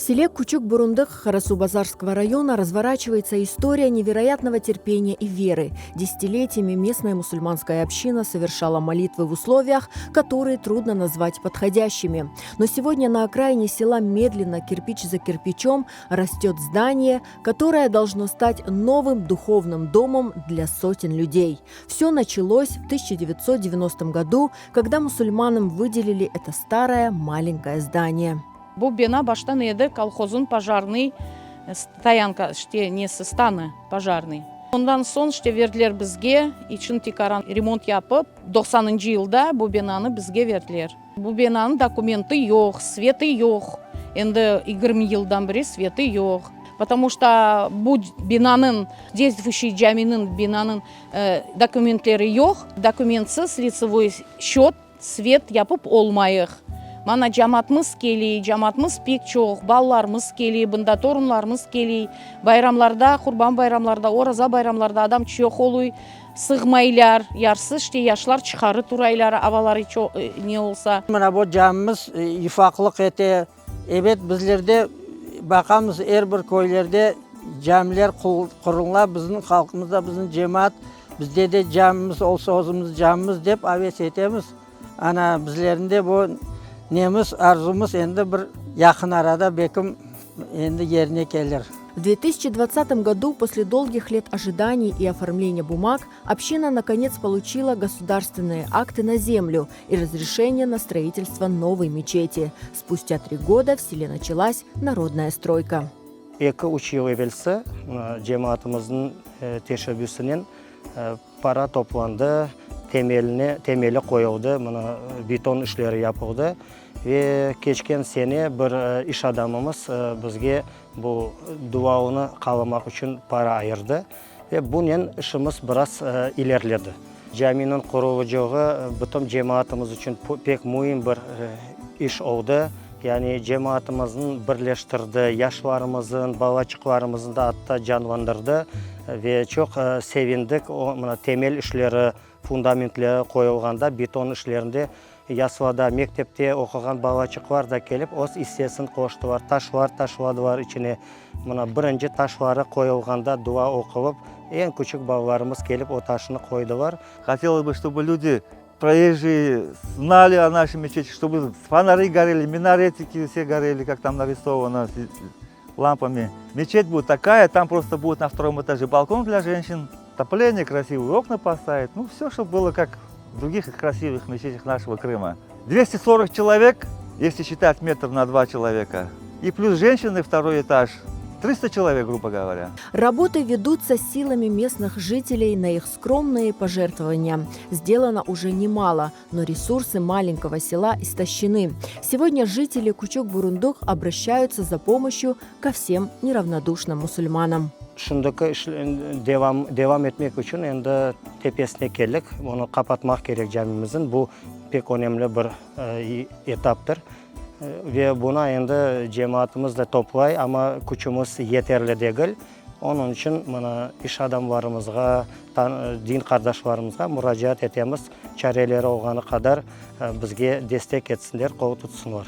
В селе Кучук-Бурундык Харасу-Базарского района разворачивается история невероятного терпения и веры. Десятилетиями местная мусульманская община совершала молитвы в условиях, которые трудно назвать подходящими. Но сегодня на окраине села медленно, кирпич за кирпичом, растет здание, которое должно стать новым духовным домом для сотен людей. Все началось в 1990 году, когда мусульманам выделили это старое маленькое здание. Бұл бина баштан еді колхозын пожарный стоянка несі станы пожарный. Ондан соң верділер бізге için тикаран ремонт yapıp 90-ncı yılda bu binаны бізге верділер. Bu binanın документы yok, светы yok. Енді 20 yıldan beri светы yok. Потому что bu binanın, действующий caminin binanın документleri yok. Документсіз лицевой счет, свет yapıp olmayıq. Мана жаматымыз келей, жаматымыз пек чоқ, балаларымыз келей, бында торунларымыз келей. Байрамларда, құрбан байрамларда, ораза байрамларда адам чоқ олуй, сығмайлар, ярсыз яшлар чықары турайлар, авалары не олса. Мына бұл жамымыз ифақлық ете, evet bizlerde бақамыз әрбір көйлерде жамилер құрылла, біздің халқымызда, біздің жемат, бізде де жамымыз олса өзіміз жамымыз деп авес етеміз. Ана bizlerinde bu неміз арзумыз енді бір яқын арада бекім енді yerine келер. В 2020 году, после долгих лет ожиданий и оформления бумаг, община наконец получила государственные акты на землю и разрешение на строительство новой мечети. Спустя 3 года в селе началась народная стройка. 2-3 yıl evvelsi cemaatimizin teşebbüsünden para toplandı. Temeli koyuldu, beton işleri yapıldı ve geçen sene bir iş adamımız bizge bu duaını kalamak için para ayırdı ve bunun işimiz biraz ilerledi. Caminin kurulacağı bütün cemaatimiz için pek mühim bir iş oldu. Yani cemaatimizin birleştirdi, yaşlarımızın, balacıklarımızın da hatta canlandırdı ve çok sevindik. Temel işleri, fundamentleri koyulğanda, beton işlerinde Yasvada, mektepte okuyan balacıklar da gelip öz hissesini koştular, taşladılar içine. Birinci taşları koyulğanda dua okulup, en küçük balalarımız gelip o taşını koydular. Хотелось бы, чтобы люди, проезжие, знали о нашей мечети, чтобы фонари горели, минаретики все горели, как там нарисовано, лампами. Мечеть будет такая, там просто будет на 2-м этаже балкон для женщин, отопление, красивые окна поставить, ну все, чтобы было как в других красивых мечетях нашего Крыма. 240 человек, если считать метр на 2 человека, и плюс женщины 2-й этаж. 300 человек, грубо говоря. Работы ведутся силами местных жителей на их скромные пожертвования. Сделано уже немало, но ресурсы маленького села истощены. Сегодня жители Кучук-Бурундык обращаются за помощью ко всем неравнодушным мусульманам. Şundaki devam etmek için endi tepesine keldik. Onu kapatmak gerek camimizin. Bu pek önemli bir etaptır. Ve buna endi cemaatimiz de toplay ama gücümüz yeterli değil. Onun için iş adamlarımızga, din kardeşlerimizga müracaat etemiz. Çareleri olğanı kadar bizge destek etsinler, kol tutsunlar.